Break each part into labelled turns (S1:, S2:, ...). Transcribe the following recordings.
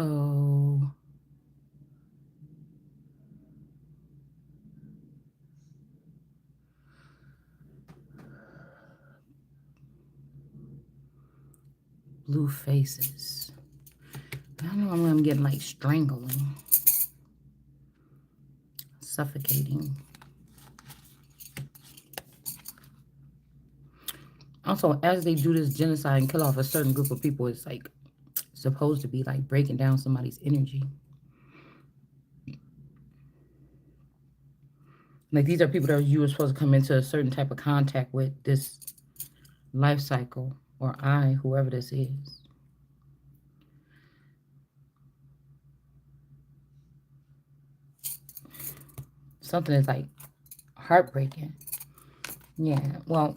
S1: So blue faces. I don't know, I'm getting like strangling, suffocating. Also, as they do this genocide and kill off a certain group of people, it's like supposed to be like breaking down somebody's energy. Like these are people that you were supposed to come into a certain type of contact with this life cycle, or whoever this is. Something is like heartbreaking. Yeah, well,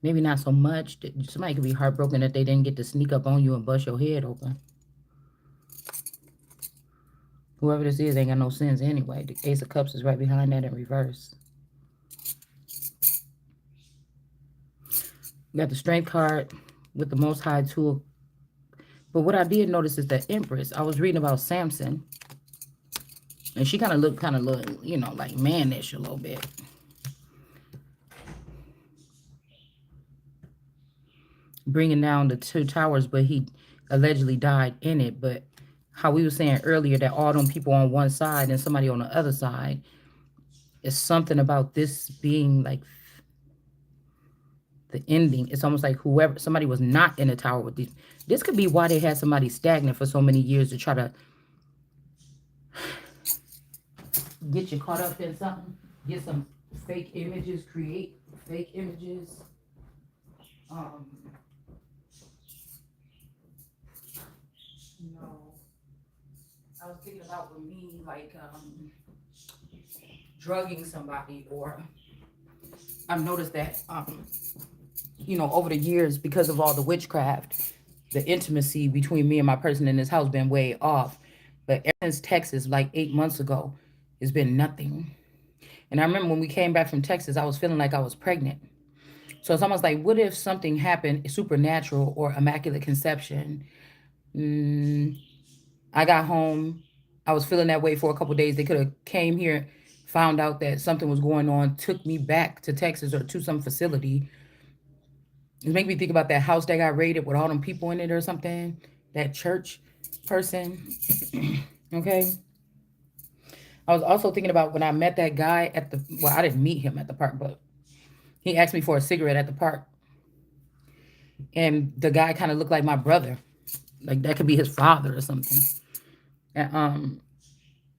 S1: maybe not so much. Somebody could be heartbroken that they didn't get to sneak up on you and bust your head open. Whoever this is ain't got no sense anyway. The Ace of Cups is right behind that in reverse. You got the Strength card with the Most High tool. But what I did notice is the Empress. I was reading about Samson. And she kind of looked you know, like mannish a little bit. Bringing down the 2 towers, but he allegedly died in it. But how we were saying earlier that all them people on one side and somebody on the other side, is something about this being like the ending. It's almost like somebody was not in the tower with these. This could be why they had somebody stagnant for so many years, to try to get you caught up in something, get some fake images, create fake images. No, I was thinking about with me, like drugging somebody, or I've noticed that you know, over the years, because of all the witchcraft, the intimacy between me and my person in this house been way off. But ever since Texas, like 8 months ago, it's been nothing. And I remember when we came back from Texas, I was feeling like I was pregnant. So it's almost like, what if something happened, supernatural or immaculate conception? I got home. I was feeling that way for a couple of days. They could have came here, found out that something was going on, took me back to Texas or to some facility. It make me think about that house that got raided with all them people in it or something. That church person. Okay. I was also thinking about when I met that guy at the, well, I didn't meet him at the park, but he asked me for a cigarette at the park. And the guy kind of looked like my brother. Like that could be his father or something. And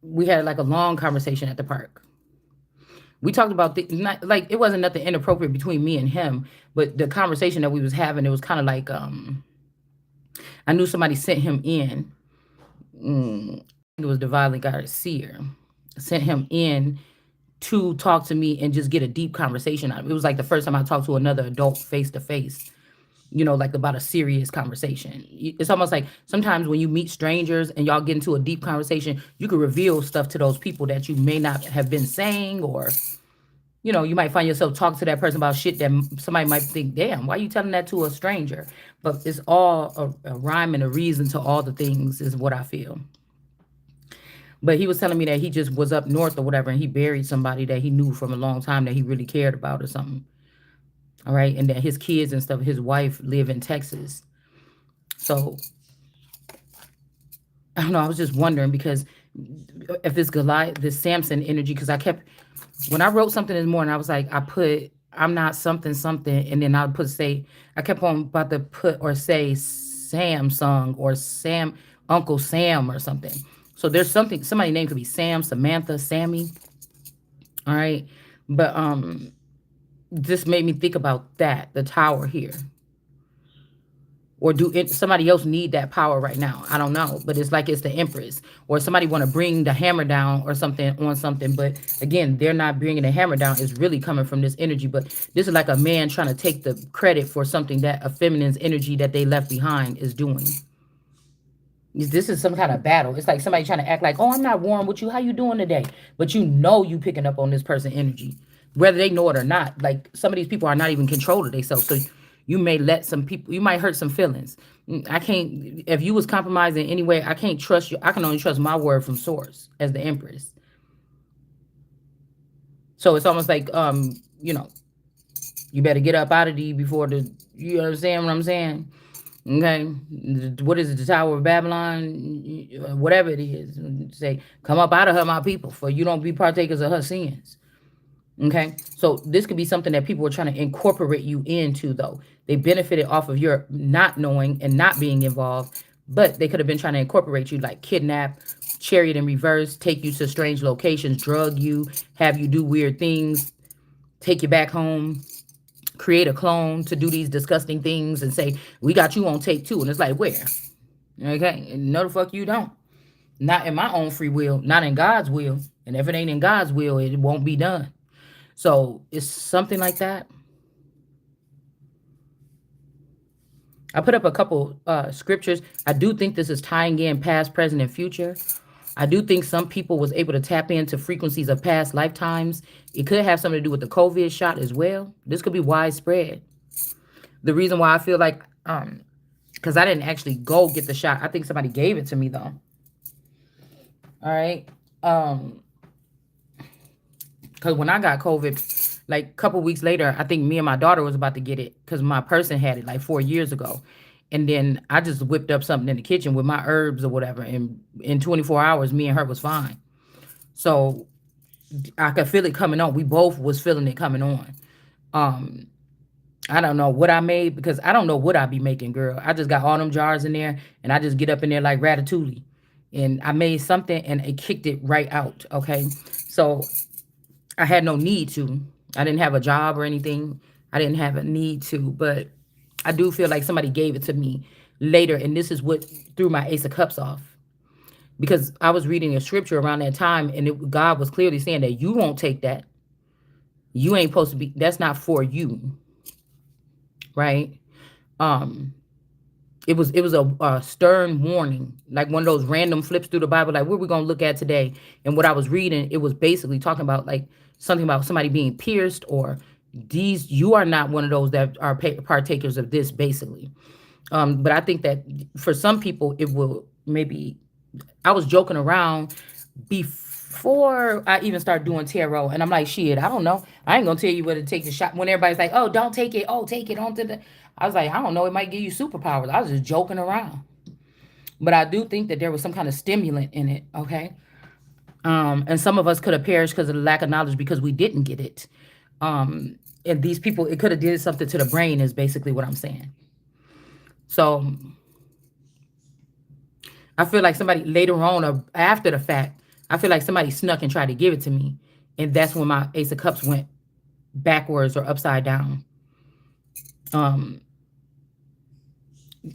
S1: we had like a long conversation at the park. We talked about not like it wasn't nothing inappropriate between me and him, but the conversation that we was having, it was kind of like I knew somebody sent him in. It was divinely guided seer sent him in to talk to me and just get a deep conversation out of it. It was like the first time I talked to another adult face to face, you know, like about a serious conversation. It's almost like sometimes when you meet strangers and y'all get into a deep conversation, you can reveal stuff to those people that you may not have been saying, or, you know, you might find yourself talking to that person about shit that somebody might think, damn, why are you telling that to a stranger? But it's all a rhyme and a reason to all the things, is what I feel. But he was telling me that he just was up north or whatever, and he buried somebody that he knew from a long time that he really cared about or something. All right. And that his kids and stuff, his wife live in Texas. So I don't know. I was just wondering, because if this Goliath, this Samson energy, because when I wrote something this morning, I was like, I'm not something, something. And then I kept on about to put or say Samsung or Uncle Sam or something. So there's somebody's name could be Sam, Samantha, Sammy. All right. But this made me think about that, the tower here. Or somebody else need that power right now? I don't know. But it's like it's the Empress. Or somebody want to bring the hammer down or something on something. But again, they're not bringing the hammer down. It's really coming from this energy. But this is like a man trying to take the credit for something that a feminine's energy that they left behind is doing. This is some kind of battle. It's like somebody trying to act like, oh, I'm not warm with you. How you doing today? But you know you picking up on this person energy, whether they know it or not. Like some of these people are not even controlling themselves. So You may let some people, you might hurt some feelings. I can't, if you was compromised in any way, I can't trust you. I can only trust my word from source as the Empress. So it's almost like, you know, you better get up out of these before the, you understand what I'm saying? Okay, what is it? The Tower of Babylon, whatever it is. Say, come up out of her, my people, for you don't be partakers of her sins. Okay, so this could be something that people were trying to incorporate you into, though. They benefited off of your not knowing and not being involved, but they could have been trying to incorporate you, like kidnap, chariot in reverse, take you to strange locations, drug you, have you do weird things, take you back home, create a clone to do these disgusting things and say, we got you on tape too. And it's like, where? Okay, and no the fuck you don't. Not in my own free will, not in God's will. And if it ain't in God's will, it won't be done. So it's something like that. I put up a couple scriptures. I do think this is tying in past, present, and future. I do think some people was able to tap into frequencies of past lifetimes. It could have something to do with the COVID shot as well. This could be widespread. The reason why I feel like, because I didn't actually go get the shot. I think somebody gave it to me though. All right. Because when I got COVID, like a couple weeks later, I think me and my daughter was about to get it because my person had it like 4 years ago. And then I just whipped up something in the kitchen with my herbs or whatever. And in 24 hours, me and her was fine. So I could feel it coming on. We both was feeling it coming on. Um, I don't know what I made because I don't know what I be making, girl. I just got all them jars in there and I just get up in there like ratatouille. And I made something and it kicked it right out. Okay. So I had no need to. I didn't have a job or anything. I didn't have a need to, but I do feel like somebody gave it to me later, and this is what threw my Ace of Cups off. Because I was reading a scripture around that time, and God was clearly saying that you won't take that. You ain't supposed to be. That's not for you, right? Um, it was a stern warning, like one of those random flips through the Bible, like what we're gonna look at today. And what I was reading, it was basically talking about like something about somebody being pierced or these. You are not one of those that are partakers of this, basically. But I think that for some people, it will maybe. I was joking around before I even started doing tarot, and I'm like, shit, I don't know. I ain't gonna tell you whether to take the shot. When everybody's like, oh, don't take it. Oh, take it. On to the. I was like, I don't know. It might give you superpowers. I was just joking around, but I do think that there was some kind of stimulant in it. Okay, and some of us could have perished because of the lack of knowledge because we didn't get it. And these people, it could have did something to the brain. Is basically what I'm saying. So I feel like somebody later on or after the fact, I feel like somebody snuck and tried to give it to me. And that's when my Ace of Cups went backwards or upside down. Um,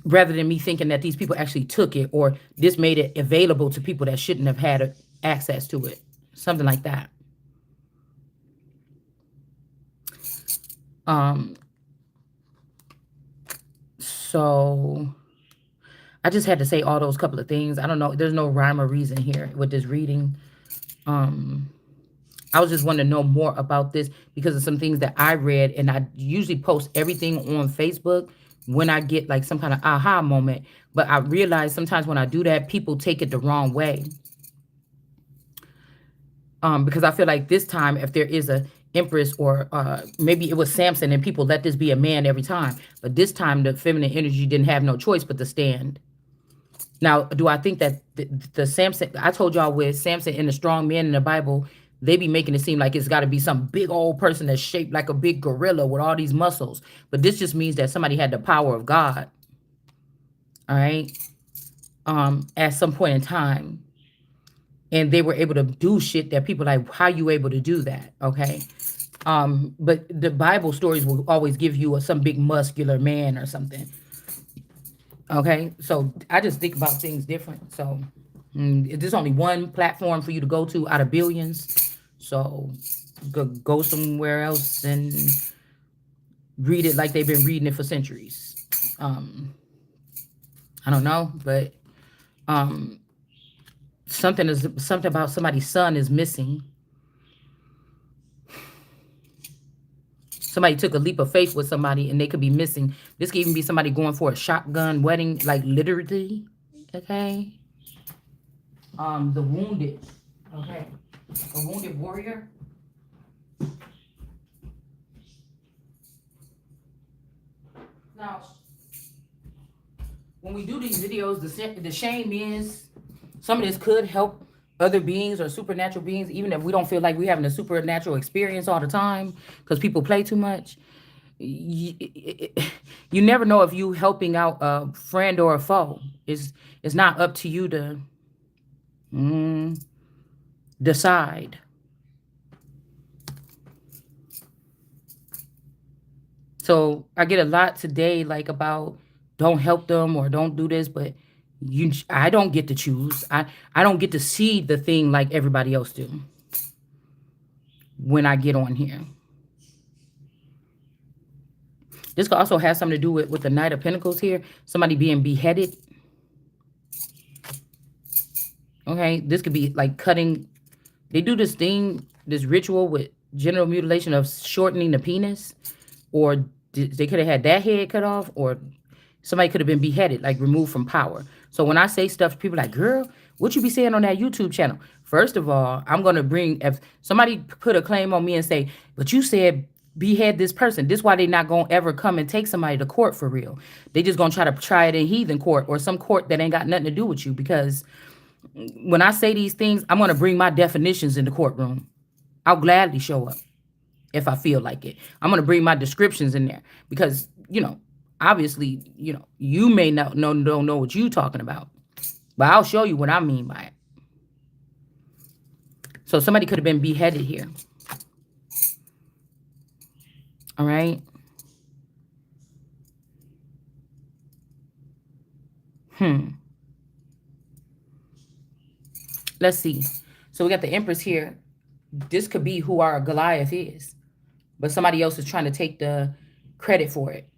S1: rather than me thinking that these people actually took it or this made it available to people that shouldn't have had access to it. Something like that. Um, so I just had to say all those couple of things. I don't know. There's no rhyme or reason here with this reading. I was just wanting to know more about this because of some things that I read, and I usually post everything on Facebook when I get like some kind of aha moment. But I realize sometimes when I do that, people take it the wrong way. Because I feel like this time, if there is a Empress or maybe it was Samson, and people let this be a man every time, but this time the feminine energy didn't have no choice but to stand. Now, do I think that the Samson, I told y'all with Samson and the strong men in the Bible, they be making it seem like it's got to be some big old person that's shaped like a big gorilla with all these muscles. But this just means that somebody had the power of God, all right, at some point in time. And they were able to do shit that people like, how you able to do that, okay? But the Bible stories will always give you some big muscular man or something. Okay, so I just think about things different. So there's only one platform for you to go to out of billions. So go somewhere else and read it like they've been reading it for centuries. I don't know, but something about somebody's son is missing. Somebody took a leap of faith with somebody and they could be missing. This could even be somebody going for a shotgun wedding, like literally. Okay. The wounded. Okay. A wounded warrior. Now, when we do these videos, the shame is some of this could help other beings or supernatural beings, even if we don't feel like we're having a supernatural experience all the time because people play too much. You, you never know if you helping out a friend or a foe. It's not up to you to decide. So I get a lot today, like about don't help them or don't do this, but I don't get to choose. I don't get to see the thing like everybody else do when I get on here. This could also have something to do with the Knight of Pentacles here. Somebody being beheaded. Okay, this could be like cutting. They do this thing, this ritual with genital mutilation of shortening the penis, or they could have had that head cut off, or somebody could have been beheaded, like removed from power. So when I say stuff, people are like, girl, what you be saying on that YouTube channel? First of all, I'm going to bring, if somebody put a claim on me and say, but you said behead this person. This why they not going to ever come and take somebody to court for real. They just going to try it in heathen court or some court that ain't got nothing to do with you. Because when I say these things, I'm going to bring my definitions in the courtroom. I'll gladly show up if I feel like it. I'm going to bring my descriptions in there because, obviously, you may not don't know what you're talking about, but I'll show you what I mean by it. So somebody could have been beheaded here. All right. Let's see. So we got the Empress here. This could be who our Goliath is, but somebody else is trying to take the credit for it.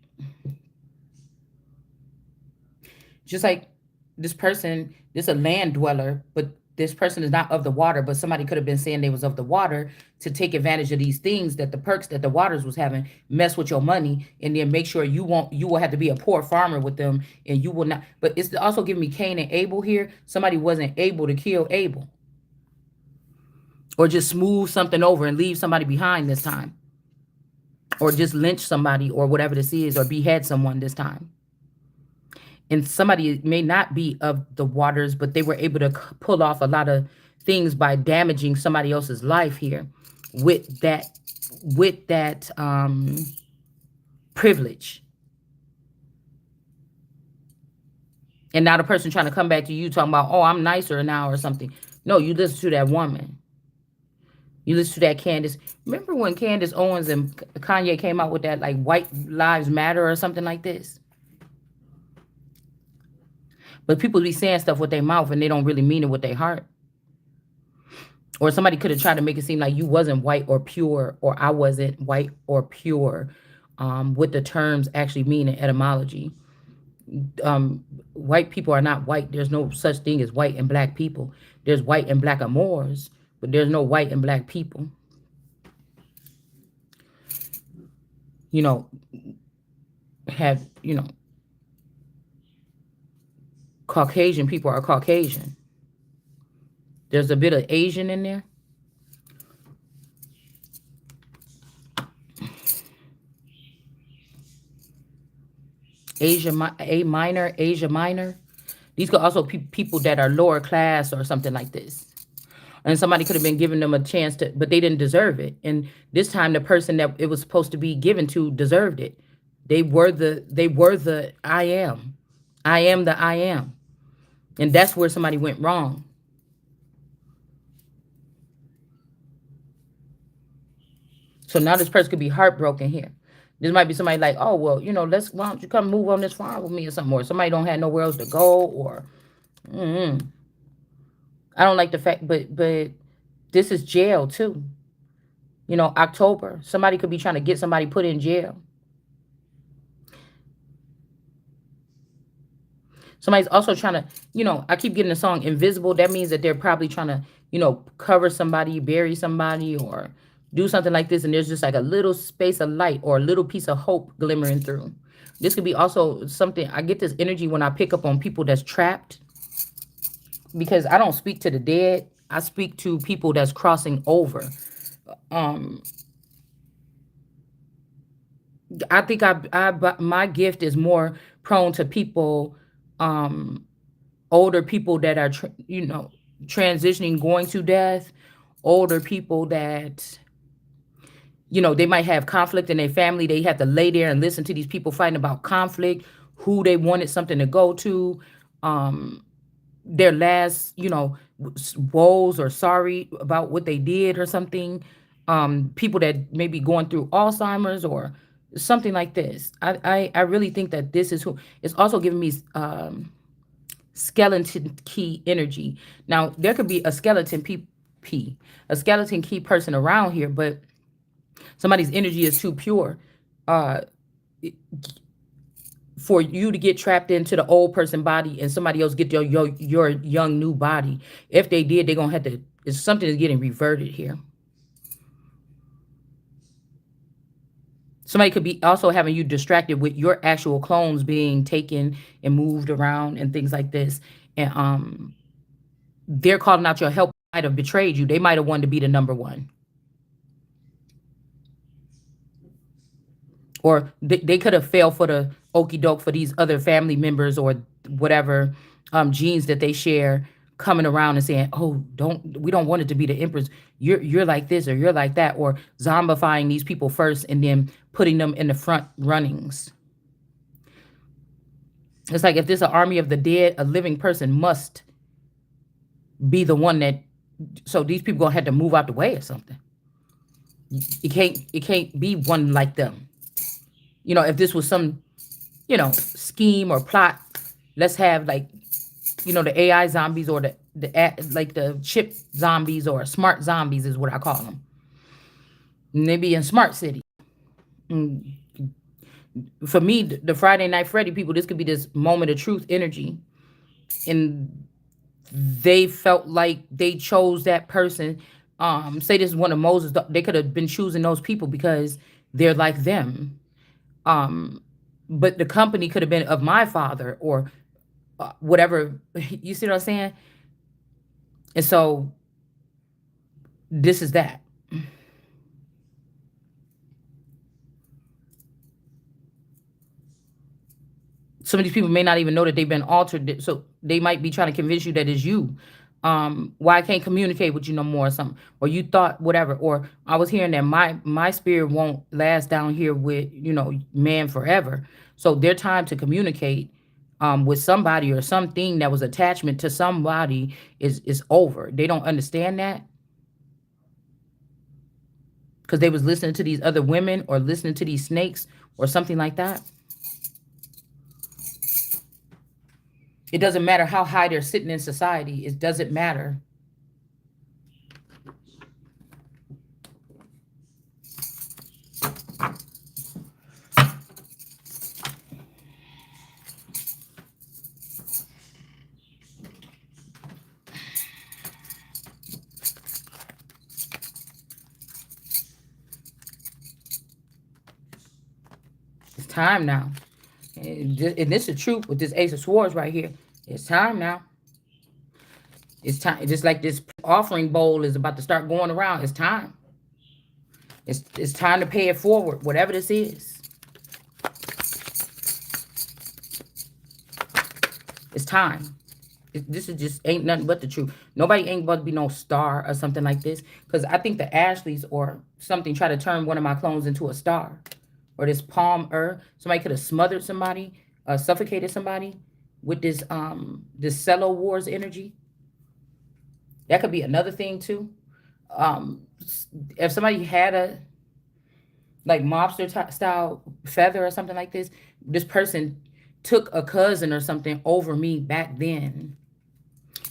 S1: Just like this person, this is a land dweller, but this person is not of the water, but somebody could have been saying they was of the water to take advantage of these things, that the perks that the waters was having, mess with your money, and then make sure you will have to be a poor farmer with them, and you will not. But it's also giving me Cain and Abel here. Somebody wasn't able to kill Abel, or just smooth something over and leave somebody behind this time, or just lynch somebody or whatever this is, or behead someone this time. And somebody may not be of the waters, but they were able to pull off a lot of things by damaging somebody else's life here with that privilege. And now the person trying to come back to you talking about, oh, I'm nicer now or something. No, you listen to that woman. You listen to that Candace. Remember when Candace Owens and Kanye came out with that like White Lives Matter or something like this? But people be saying stuff with their mouth and they don't really mean it with their heart. Or somebody could have tried to make it seem like you wasn't white or pure, or I wasn't white or pure, with the terms actually mean in etymology. White people are not white. There's no such thing as white and black people. There's white and black amours, but there's no white and black people. Caucasian people are Caucasian. There's a bit of Asian in there. Asia Minor. These could also be people that are lower class or something like this. And somebody could have been giving them a chance to, but they didn't deserve it. And this time the person that it was supposed to be given to deserved it. They were the I am. I am the I am. And that's where somebody went wrong. So now this person could be heartbroken here. This might be somebody like, oh, well, why don't you come move on this farm with me or something, or somebody don't have nowhere else to go, or I don't like the fact, but this is jail too. October, somebody could be trying to get somebody put in jail. Somebody's also trying to, I keep getting the song Invisible. That means that they're probably trying to, cover somebody, bury somebody, or do something like this and there's just like a little space of light or a little piece of hope glimmering through. This could be also something, I get this energy when I pick up on people that's trapped, because I don't speak to the dead. I speak to people that's crossing over. Um, I think my gift is more prone to people, um, older people that are, transitioning, going to death, older people that, they might have conflict in their family. They have to lay there and listen to these people fighting about conflict, who they wanted something to go to, um, their last, woes or sorry about what they did or something. People that may be going through Alzheimer's or something like this. I really think that this is who. It's also giving me skeleton key energy. Now there could be a a skeleton key person around here, but somebody's energy is too pure uh for you to get trapped into the old person body and somebody else get your young new body. If they did, they're gonna have to, it's something is getting reverted here. Somebody could be also having you distracted with your actual clones being taken and moved around and things like this. And they're calling out your help, might have betrayed you. They might have wanted to be the number one. Or they could have failed for the okey doke for these other family members or whatever genes that they share, coming around and saying, "Oh, we don't want it to be the Empress. You're like this or you're like that," or zombifying these people first and then putting them in the front runnings. It's like if there's an army of the dead, a living person must be the one that. So these people gonna have to move out the way or something. It can't be one like them. If this was some, scheme or plot, let's have like, the AI zombies or like the chip zombies or smart zombies is what I call them. And they be in smart city. Mm, For me, the Friday Night Freddy people, this could be this moment of truth energy, and they felt like they chose that person. Say this is one of Moses. They could have been choosing those people because they're like them. Um, but the company could have been of my father or whatever. You see what I'm saying? And so this is that. Some of these people may not even know that they've been altered, so they might be trying to convince you that it's you. Why I can't communicate with you no more or something, or you thought whatever, or I was hearing that my spirit won't last down here with man forever. So their time to communicate with somebody or something that was attachment to somebody is over. They don't understand that because they was listening to these other women or listening to these snakes or something like that. It doesn't matter how high they're sitting in society. It doesn't matter. It's time now. And this is the truth with this Ace of Swords right here. It's time now. It's time. Just like this offering bowl is about to start going around. It's time. It's time to pay it forward, whatever this is. It's time. This is just ain't nothing but the truth. Nobody ain't about to be no star or something like this. Because I think the Ashleys or something try to turn one of my clones into a star. Or this palm somebody could have smothered somebody, suffocated somebody with this cello wars energy. That could be another thing too. If somebody had a like mobster style feather or something like this person took a cousin or something over me back then.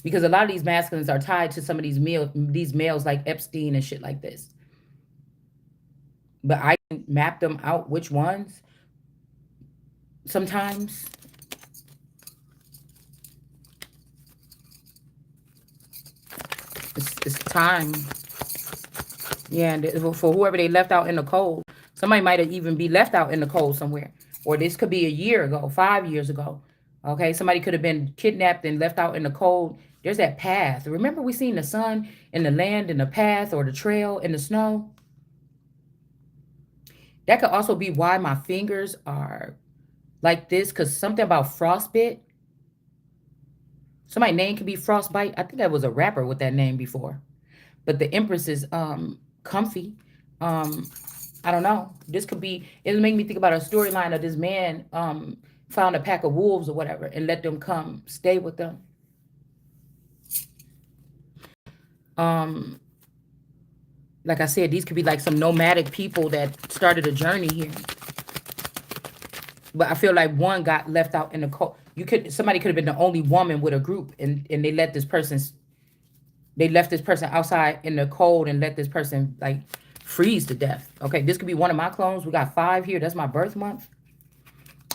S1: Because a lot of these masculines are tied to some of these males like Epstein and shit like this. But I can map them out which ones sometimes. It's time. Yeah, and for whoever they left out in the cold, somebody might have even be left out in the cold somewhere, or this could be a year ago, 5 years ago. Okay, somebody could have been kidnapped and left out in the cold. There's that path. Remember, we seen the sun and the land and the path or the trail in the snow. That could also be why my fingers are like this, because something about frostbite. Somebody's name could be Frostbite. I think that was a rapper with that name before. But the Empress is comfy. Um, I don't know. This could be. It'll make me think about a storyline of this man found a pack of wolves or whatever and let them come stay with them. Um, like I said, these could be like some nomadic people that started a journey here. But I feel like one got left out in the cold. Somebody could have been the only woman with a group, and they left this person outside in the cold and let this person like freeze to death. Okay, this could be one of my clones. We got 5 here. That's my birth month.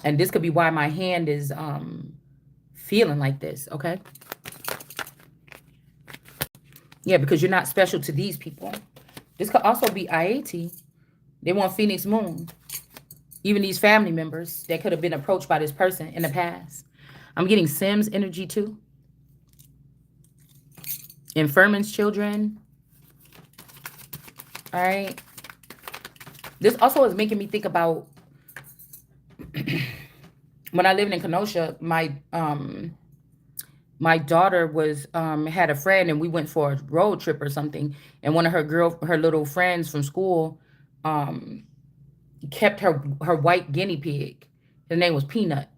S1: And this could be why my hand is feeling like this. Okay. Yeah, because you're not special to these people. This could also be IAT. They want Phoenix Moon. Even these family members that could have been approached by this person in the past. I'm getting Sims energy too. Infirmants children. All right. This also is making me think about when I lived in Kenosha, my daughter was had a friend and we went for a road trip or something, and one of her little friends from school kept her white guinea pig. His name was Peanut.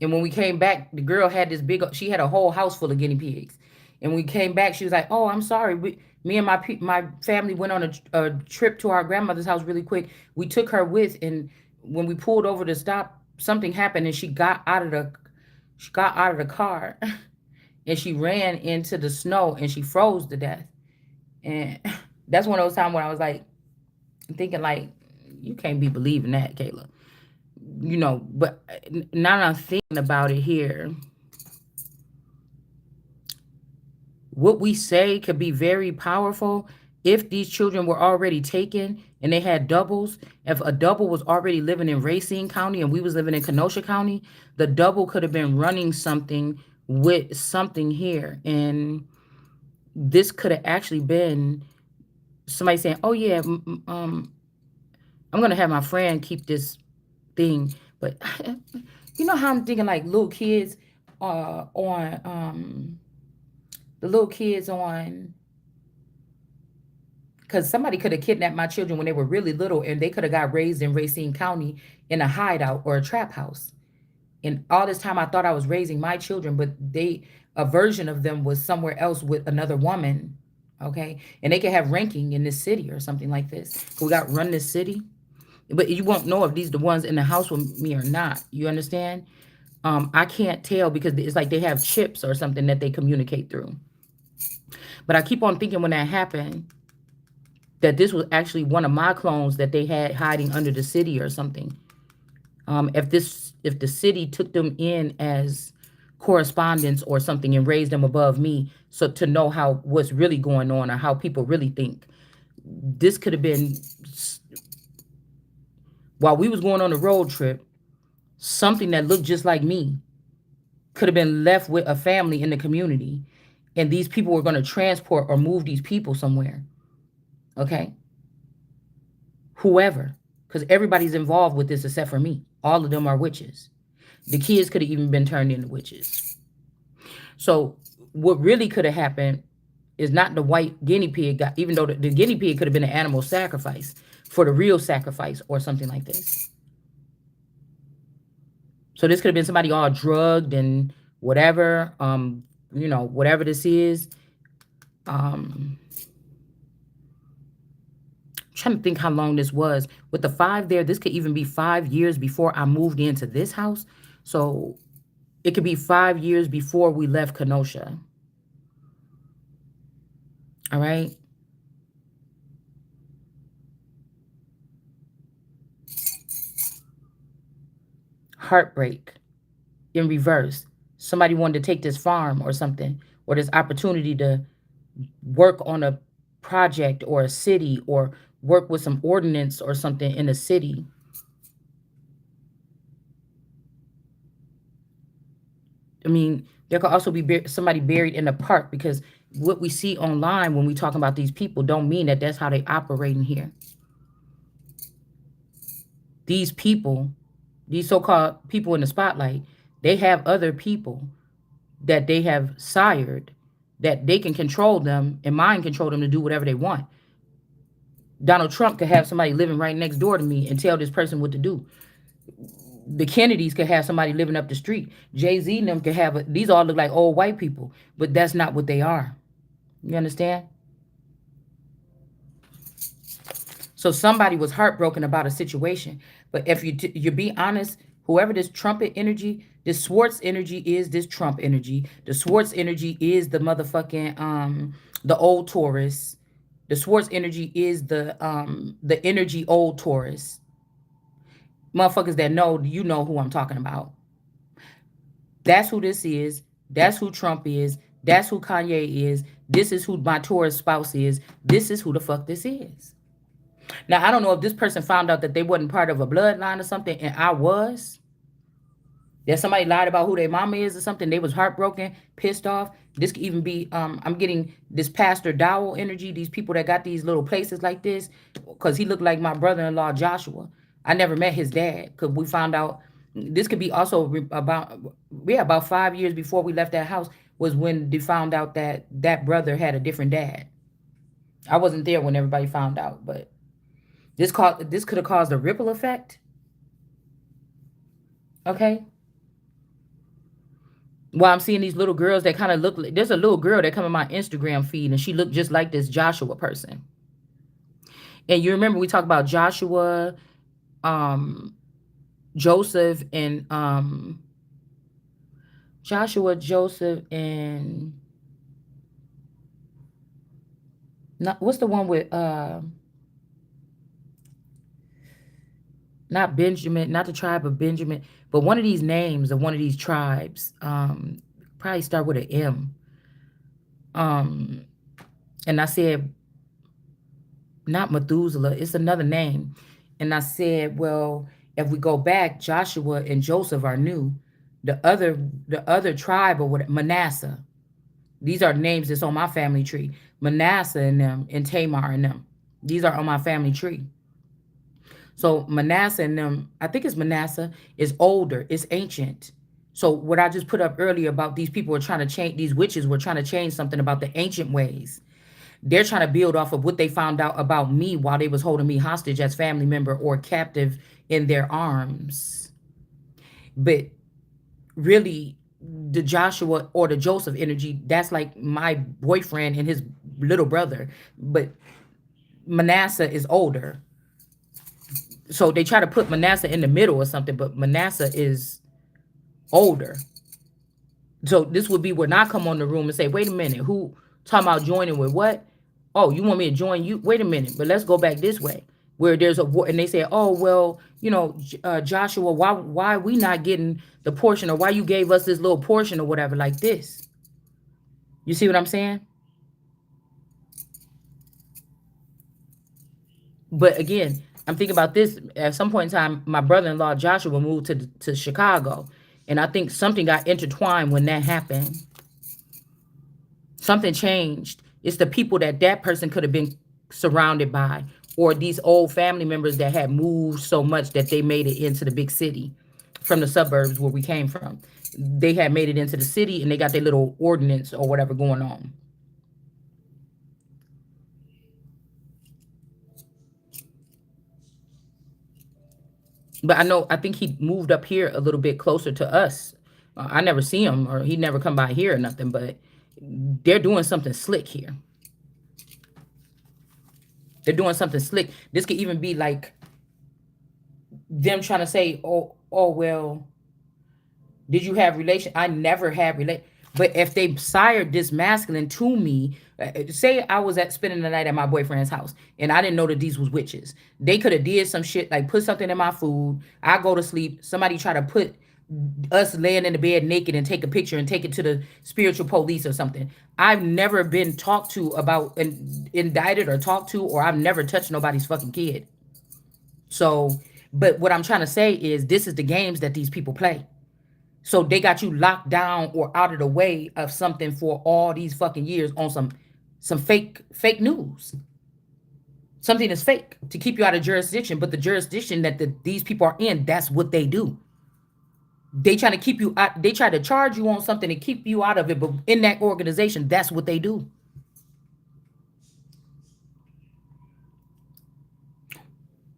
S1: And when we came back, the girl had she had a whole house full of guinea pigs. And when we came back, she was like, "Oh, I'm sorry. Me and my family went on a trip to our grandmother's house really quick. We took her with, and when we pulled over to stop, something happened, and she got out of the car, and she ran into the snow, and she froze to death." And that's one of those times when I was like, thinking like, you can't be believing that, Kayla. But now that I'm thinking about it here, what we say could be very powerful if these children were already taken and they had doubles. If a double was already living in Racine County and we was living in Kenosha County, the double could have been running something with something here. And this could have actually been somebody saying, "Oh yeah, I'm gonna have my friend keep this thing." But you know how I'm thinking like little kids on the little kids on, because somebody could have kidnapped my children when they were really little and they could have got raised in Racine County in a hideout or a trap house. And all this time I thought I was raising my children, but a version of them was somewhere else with another woman. Okay. And they could have ranking in this city or something like this. We got run this city. But you won't know if these the ones in the house with me or not. You understand? I can't tell because it's like they have chips or something that they communicate through. But I keep on thinking when that happened that this was actually one of my clones that they had hiding under the city or something. If the city took them in as correspondents or something and raised them above me, so to know what's really going on or how people really think. This could have been while we was going on a road trip, something that looked just like me could have been left with a family in the community, and these people were going to transport or move these people somewhere. Okay? Whoever, because everybody's involved with this except for me. All of them are witches. The kids could have even been turned into witches. So what really could have happened is not the white guinea pig even though the guinea pig could have been an animal sacrifice for the real sacrifice or something like this. So this could have been somebody all drugged and whatever, whatever this is. Trying to think how long this was. With the 5 there, this could even be 5 years before I moved into this house. So it could be 5 years before we left Kenosha. All right. Heartbreak in reverse. Somebody wanted to take this farm or something, or this opportunity to work on a project or a city or work with some ordinance or something in a city, I mean, there could also be somebody buried in the park, because what we see online when we talk about these people don't mean that that's how they operate in here. These people, these so-called people in the spotlight, they have other people that they have sired, that they can control them and mind control them to do whatever they want. Donald Trump could have somebody living right next door to me and tell this person what to do. The Kennedys could have somebody living up the street. Jay-Z and them could have these all look like old white people, but that's not what they are. You understand? So somebody was heartbroken about a situation. But if you be honest, whoever this trumpet energy, this Swartz energy is this Trump energy. The Swartz energy is the motherfucking the old Taurus. The Swartz energy is the energy old Taurus. Motherfuckers that know, you know who I'm talking about. That's who this is. That's who Trump is. That's who Kanye is. This is who my Taurus spouse is. This is who the fuck this is. Now, I don't know if this person found out that they wasn't part of a bloodline or something, and I was. That somebody lied about who their mama is or something. They was heartbroken, pissed off. This could even be, I'm getting this Pastor Dowell energy, these people that got these little places like this, because he looked like my brother-in-law, Joshua. I never met his dad, because we found out, this could be also about 5 years before we left that house, was when they found out that that brother had a different dad. I wasn't there when everybody found out, but this could have caused a ripple effect. Okay. Well, I'm seeing these little girls that kind of look like, there's a little girl that come in my Instagram feed and she looked just like this Joshua person. And you remember we talked about Joshua, Joseph, and Joshua, Joseph, and not, what's the one with not Benjamin, not the tribe of Benjamin, but one of these names of one of these tribes, probably start with an M. And I said, not Methuselah, it's another name. And I said, well, if we go back, Joshua and Joseph are new. The other tribe, or what, Manasseh. These are names that's on my family tree. Manasseh and them, and Tamar and them. These are on my family tree. So Manasseh and them, I think it's Manasseh, is older, it's ancient. So what I just put up earlier about these people were trying to change, these witches were trying to change something about the ancient ways. They're trying to build off of what they found out about me while they was holding me hostage as family member or captive in their arms. But really, the Joshua or the Joseph energy, that's like my boyfriend and his little brother. But Manasseh is older. So they try to put Manasseh in the middle or something, but Manasseh is older. So this would be when I come on the room and say, wait a minute, who talking about joining with what? Oh, you want me to join you? Wait a minute, but let's go back this way. Where there's a, and they say, oh, well, Joshua, why we not getting the portion, or why you gave us this little portion or whatever like this? You see what I'm saying? But again, I'm thinking about this. At some point in time, my brother-in-law Joshua moved to Chicago, and I think something got intertwined when that happened. Something changed. It's the people that person could have been surrounded by, or these old family members that had moved so much that they made it into the big city from the suburbs where we came from. They had made it into the city, and they got their little ordinance or whatever going on. But I think he moved up here a little bit closer to us. I never see him, or he never come by here or nothing, but they're doing something slick here. They're doing something slick. This could even be like them trying to say, oh, well, did you have relation? I never had relation. But if they sired this masculine to me, say I was spending the night at my boyfriend's house and I didn't know that these was witches. They could have did some shit, like put something in my food. I go to sleep. Somebody try to put us laying in the bed naked and take a picture and take it to the spiritual police or something. I've never been talked to about and indicted or talked to, or I've never touched nobody's fucking kid. So, but what I'm trying to say is this is the games that these people play. So they got you locked down or out of the way of something for all these fucking years on some fake news. Something is fake to keep you out of jurisdiction, but the jurisdiction that these people are in, that's what they do. They try to keep you out, they try to charge you on something and keep you out of it, but in that organization, that's what they do.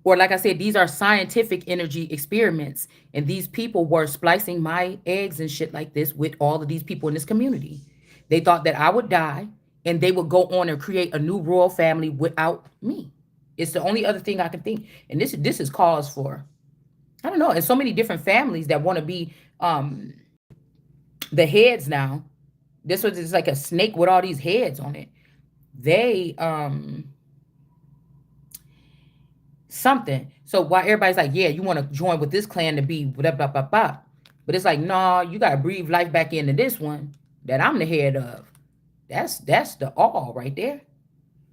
S1: Or like I said, these are scientific energy experiments, and these people were splicing my eggs and shit like this with all of these people in this community. They thought that I would die and they would go on and create a new royal family without me. It's the only other thing I can think. And this is cause for, I don't know, and so many different families that want to be the heads now. This was just like a snake with all these heads on it. They something. So while everybody's like, yeah, you want to join with this clan to be blah blah blah blah, but it's like, no, you gotta breathe life back into this one that I'm the head of. That's the all right there.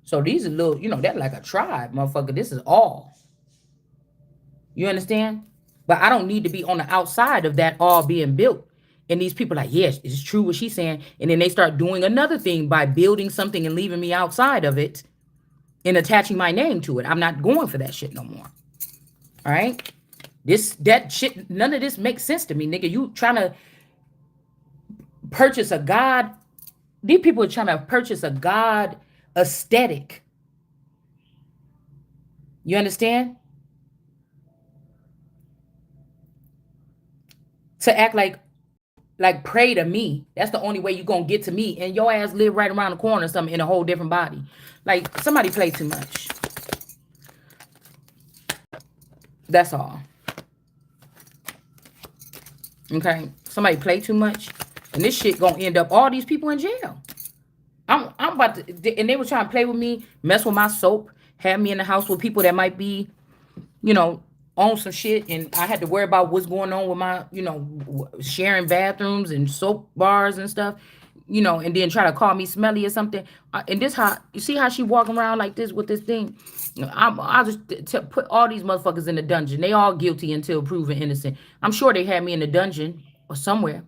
S1: So these are little, that's like a tribe, motherfucker. This is all. You understand? But I don't need to be on the outside of that all being built. And these people are like, yes, it's true what she's saying. And then they start doing another thing by building something and leaving me outside of it and attaching my name to it. I'm not going for that shit no more. All right? That shit, none of this makes sense to me, nigga. You trying to purchase a God. These people are trying to purchase a God aesthetic. You understand? To act like pray to me. That's the only way you're gonna get to me. And your ass live right around the corner or something in a whole different body. Like somebody play too much. That's all. Okay? Somebody play too much. And this shit gonna end up all these people in jail. I'm about to, and they were trying to play with me, mess with my soap, have me in the house with people that might be, on some shit, and I had to worry about what's going on with my, sharing bathrooms and soap bars and stuff, and then try to call me smelly or something. And this how you see how she walking around like this with this thing. I'll just put all these motherfuckers in the dungeon. They all guilty until proven innocent. I'm sure they had me in the dungeon or somewhere.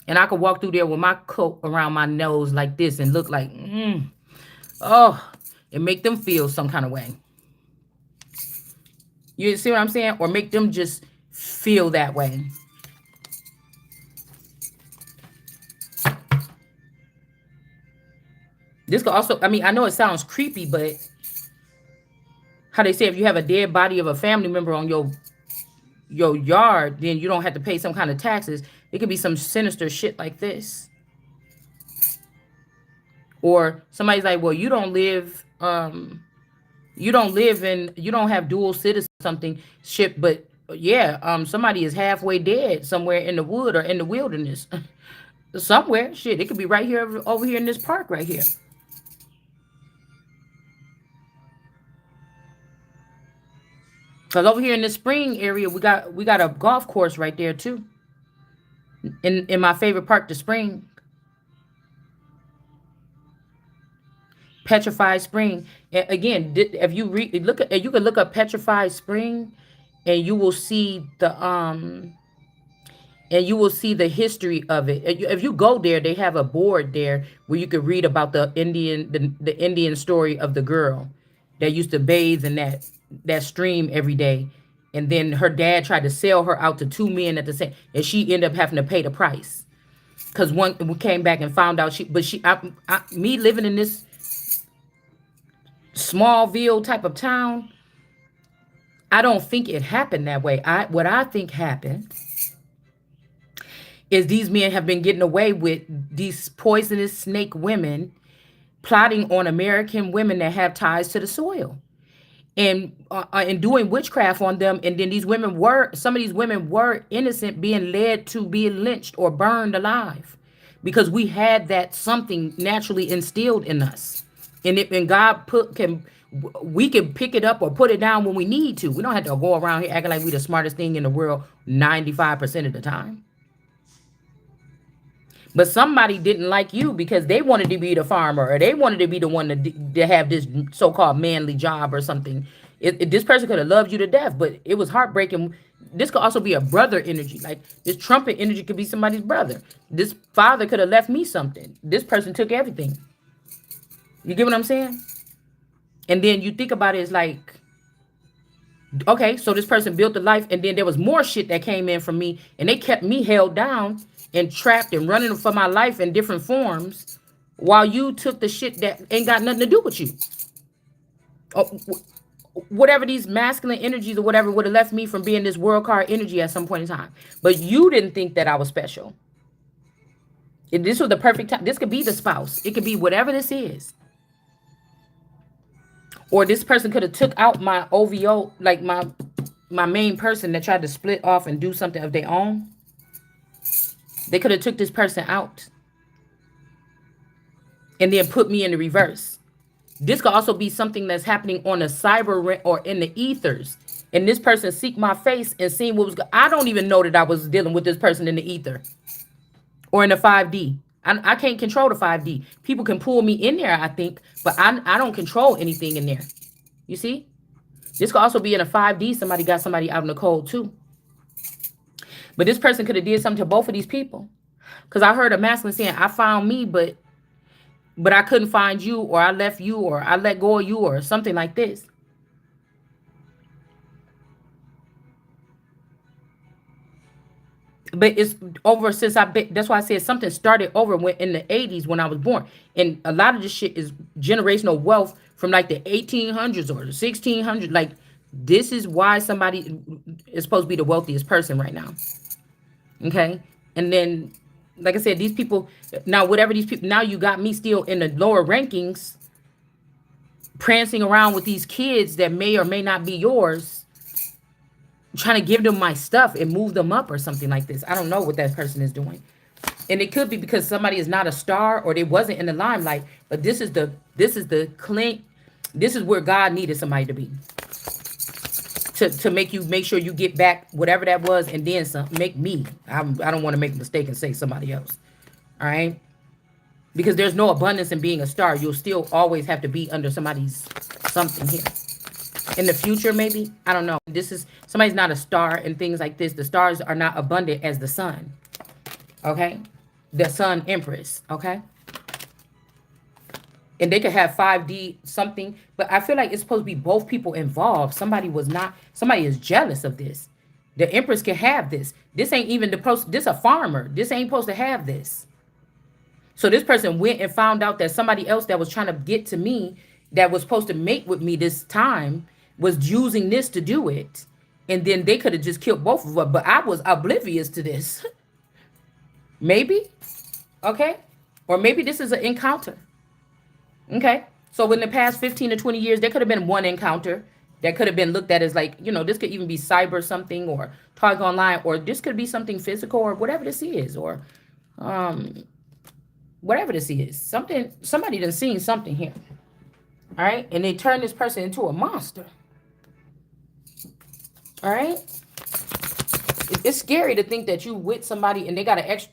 S1: And I could walk through there with my coat around my nose like this and look like, and make them feel some kind of way. You see what I'm saying? Or make them just feel that way. This could also, I know it sounds creepy, but how they say if you have a dead body of a family member on your yard, then you don't have to pay some kind of taxes. It could be some sinister shit like this. Or somebody's like, well, you don't have dual citizen something shit, but yeah, somebody is halfway dead somewhere in the wood or in the wilderness. Somewhere. Shit, it could be right here over here in this park right here. Because over here in the spring area, we got a golf course right there too. In my favorite park, the spring. Petrified Spring. And again, if you you can look up Petrified Spring, and you will see the history of it. If you go there, they have a board there where you could read about the Indian story of the girl that used to bathe in that stream every day, and then her dad tried to sell her out to two men at the same, and she ended up having to pay the price because one we came back and found out me living in this Smallville type of town, I don't think it happened that way. What I think happened is these men have been getting away with these poisonous snake women plotting on American women that have ties to the soil and doing witchcraft on them. And then some of these women were innocent, being led to be lynched or burned alive because we had that something naturally instilled in us. And God We can pick it up or put it down when we need to. We don't have to go around here acting like we the smartest thing in the world 95% of the time. But somebody didn't like you because they wanted to be the farmer, or they wanted to be the one to have this so-called manly job or something. This person could have loved you to death, but it was heartbreaking. This could also be a brother energy. Like this trumpet energy could be somebody's brother. This father could have left me something. This person took everything. You get what I'm saying? And then you think about it, it's like, okay, so this person built a life, and then there was more shit that came in from me, and they kept me held down and trapped and running for my life in different forms, while you took the shit that ain't got nothing to do with you. Oh, whatever these masculine energies or whatever would have left me from being this world card energy at some point in time. But you didn't think that I was special. This was the perfect time. This could be the spouse. It could be whatever this is. Or this person could have took out my OVO, like my main person that tried to split off and do something of their own. They could have took this person out and then put me in the reverse. This could also be something that's happening on a cyber or in the ethers. And this person seek my face and seen what was I don't even know that I was dealing with this person in the ether or in the 5D. I can't control the 5D. People can pull me in there, I think, but I don't control anything in there. You see? This could also be in a 5D. Somebody got somebody out in the cold too. But this person could have did something to both of these people. Because I heard a masculine saying, I found me, but I couldn't find you, or I left you, or I let go of you, or something like this. But it's over since that's why I said something started over when in the 80s when I was born. And a lot of this shit is generational wealth from like the 1800s or the 1600s. Like this is why somebody is supposed to be the wealthiest person right now. Okay. And then, like I said, these people, now whatever these people, now you got me still in the lower rankings, prancing around with these kids that may or may not be yours, trying to give them my stuff and move them up or something like this. I don't know what that person is doing. And it could be because somebody is not a star or they wasn't in the limelight, but this is the clean, this is where God needed somebody to be. To make sure you get back whatever that was, and then some, make me. I don't want to make a mistake and say somebody else. All right? Because there's no abundance in being a star. You'll still always have to be under somebody's something here. In the future, maybe. I don't know. This is, somebody's not a star and things like this. The stars are not abundant as the sun. Okay? The sun empress. Okay? And they could have 5D something. But I feel like it's supposed to be both people involved. Somebody is jealous of this. The empress can have this. This ain't even this a farmer. This ain't supposed to have this. So this person went and found out that somebody else that was trying to get to me, that was supposed to mate with me this time, was using this to do it. And then they could have just killed both of us. But I was oblivious to this. Maybe. Okay. Or maybe this is an encounter. Okay. So in the past 15 to 20 years, there could have been one encounter that could have been looked at as like, this could even be cyber something, or talk online, or this could be something physical, or whatever this is, or whatever this is. Somebody done seen something here. All right. And they turn this person into a monster. All right. It's scary to think that you with somebody and they got an extra,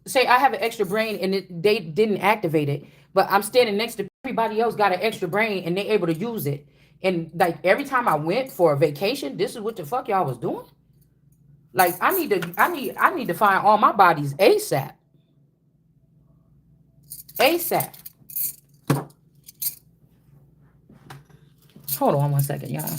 S1: say I have an extra brain and they didn't activate it, but I'm standing next to everybody else got an extra brain and they able to use it. And like every time I went for a vacation, this is what the fuck y'all was doing. Like I need to find all my bodies ASAP. ASAP. Hold on one second, y'all.